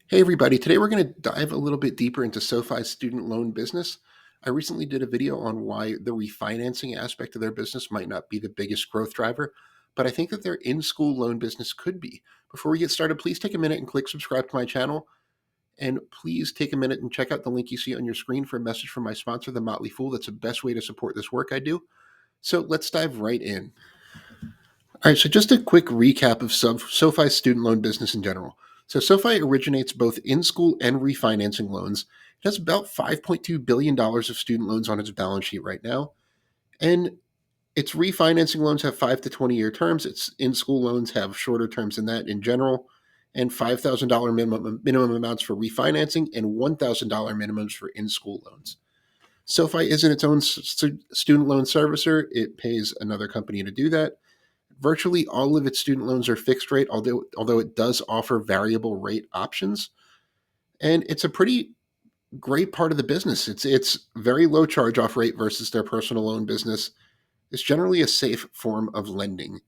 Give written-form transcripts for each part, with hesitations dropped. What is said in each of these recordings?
Hey everybody, today we're going to dive a little bit deeper into SoFi's student loan business. I recently did a video on why the refinancing aspect of their business might not be the biggest growth driver, but I think that their in-school loan business could be. Before we get started, please take a minute and click subscribe to my channel, and please take a minute and check out the link you see on your screen for a message from my sponsor, The Motley Fool. That's the best way to support this work I do. So let's dive right in. All right, so just a quick recap of SoFi's student loan business in general. So SoFi originates both in-school and refinancing loans. It has about $5.2 billion of student loans on its balance sheet right now. And its refinancing loans have 5 to 20-year terms. Its in-school loans have shorter terms than that in general, and $5,000 minimum amounts for refinancing and $1,000 minimums for in-school loans. SoFi isn't its own student loan servicer. It pays another company to do that. Virtually all of its student loans are fixed rate, although it does offer variable rate options. And it's a pretty great part of the business. It's very low charge off rate versus their personal loan business. It's generally a safe form of lending.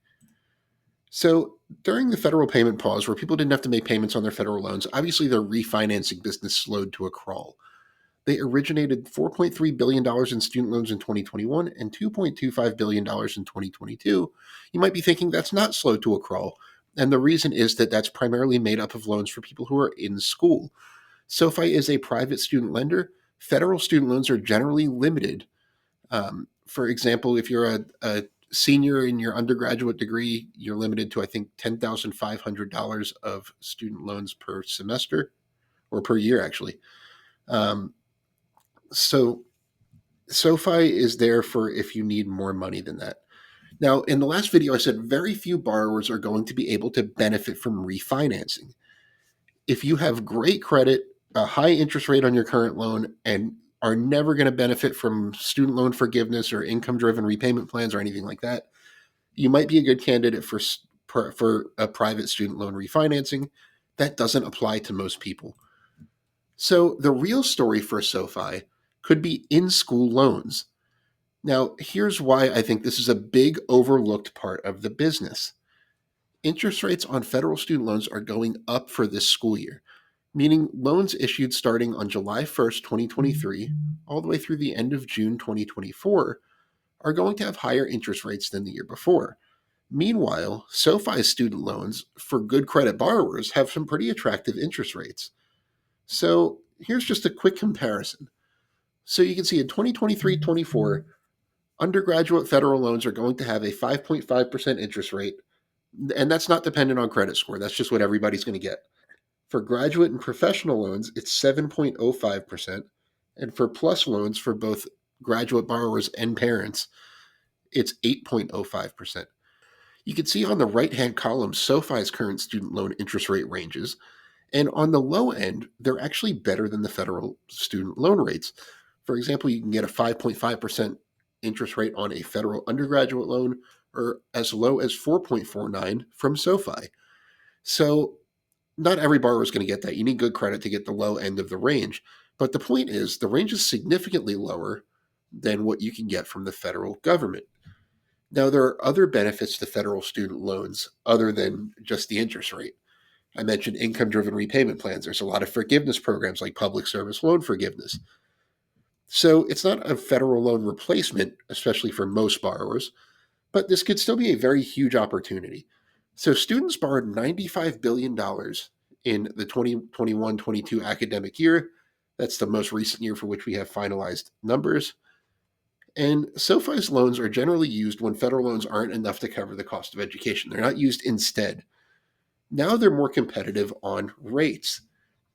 So during the federal payment pause, where people didn't have to make payments on their federal loans, obviously their refinancing business slowed to a crawl. They originated $4.3 billion in student loans in 2021 and $2.25 billion in 2022. You might be thinking that's not slow to a crawl. And the reason is that that's primarily made up of loans for people who are in school. SoFi is a private student lender. Federal student loans are generally limited. For example, if you're a senior in your undergraduate degree, you're limited to, I think, $10,500 of student loans per semester or per year, actually. So SoFi is there for if you need more money than that. Now, in the last video, I said very few borrowers are going to be able to benefit from refinancing. If you have great credit, a high interest rate on your current loan, and are never going to benefit from student loan forgiveness or income driven repayment plans or anything like that, you might be a good candidate for a private student loan refinancing. That doesn't apply to most people. So the real story for SoFi could be in-school loans. Now, here's why I think this is a big overlooked part of the business. Interest rates on federal student loans are going up for this school year, meaning loans issued starting on July 1st, 2023, all the way through the end of June 2024, are going to have higher interest rates than the year before. Meanwhile, SoFi's student loans for good credit borrowers have some pretty attractive interest rates. So here's just a quick comparison. So you can see in 2023-24, undergraduate federal loans are going to have a 5.5% interest rate, and that's not dependent on credit score. That's just what everybody's going to get. For graduate and professional loans, it's 7.05%, and for plus loans for both graduate borrowers and parents, it's 8.05%. You can see on the right-hand column SoFi's current student loan interest rate ranges, and on the low end, they're actually better than the federal student loan rates. For example, you can get a 5.5% interest rate on a federal undergraduate loan or as low as 4.49 from SoFi. So not every borrower is going to get that. You need good credit to get the low end of the range. But the point is the range is significantly lower than what you can get from the federal government. Now, there are other benefits to federal student loans other than just the interest rate. I mentioned income-driven repayment plans. There's a lot of forgiveness programs like public service loan forgiveness. So it's not a federal loan replacement, especially for most borrowers, but this could still be a very huge opportunity. So students borrowed $95 billion in the 2021-22 academic year. That's the most recent year for which we have finalized numbers. And SoFi's loans are generally used when federal loans aren't enough to cover the cost of education. They're not used instead. Now they're more competitive on rates,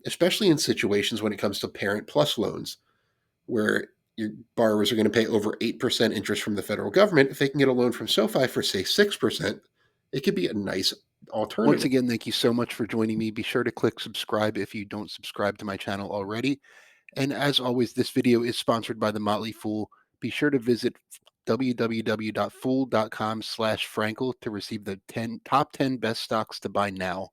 especially in situations when it comes to parent plus loans, where your borrowers are going to pay over 8% interest from the federal government. If they can get a loan from SoFi for, say, 6%, it could be a nice alternative. Once again, thank you so much for joining me. Be sure to click subscribe if you don't subscribe to my channel already. And as always, this video is sponsored by The Motley Fool. Be sure to visit www.fool.com/Frankel to receive the top 10 best stocks to buy now.